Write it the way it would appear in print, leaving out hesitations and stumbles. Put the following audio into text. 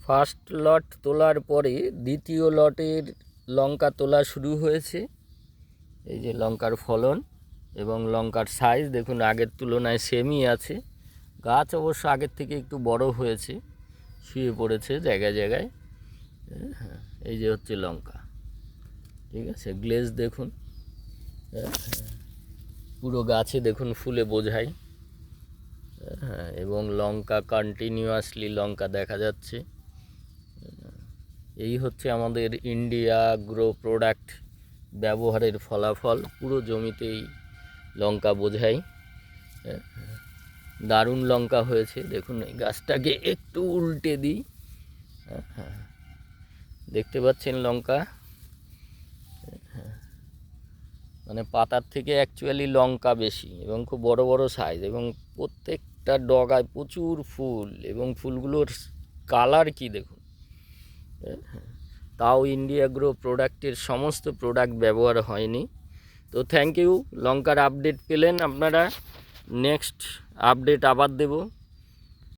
First লট তোলার পরে দ্বিতীয় লটের লঙ্কা তোলা শুরু হয়েছে। এই যে লঙ্কার ফলন এবং লঙ্কার সাইজ দেখুন আগের তুলনায় সেমই আছে। গাছ অবশ্য আগের থেকে একটু বড় হয়েছে, শুয়ে পড়েছে জায়গায় জায়গায়। এই যে হচ্ছে লঙ্কা, ঠিক আছে। গ্লেজ দেখুন, পুরো গাছে দেখুন ফুলে বোঝাই। এবং লঙ্কা কন্টিনিউয়াসলি লঙ্কা দেখা যাচ্ছে। এই হচ্ছে আমাদের ইন্ডিয়া গ্রো প্রোডাক্ট ব্যবহারের ফলাফল। পুরো জমিতেই লঙ্কা বোঝাই। দারুণ লঙ্কা হয়েছে দেখুন। এই গাছটাকে একটু উল্টে দিই, দেখতে পাচ্ছেন লঙ্কা, মানে পাতার থেকে অ্যাকচুয়ালি লঙ্কা বেশি এবং খুব বড় বড় সাইজ, এবং প্রত্যেকটা ডগায় প্রচুর ফুল, এবং ফুলগুলোর কালার কি দেখুন। তাও ইন্ডিয়া গ্রো প্রোডাক্টের সমস্ত প্রোডাক্ট ব্যবহার হয়নি। তো থ্যাংক ইউ। লঙ্কার আপডেট পেলেন আপনারা, নেক্সট আপডেট আবার দেব।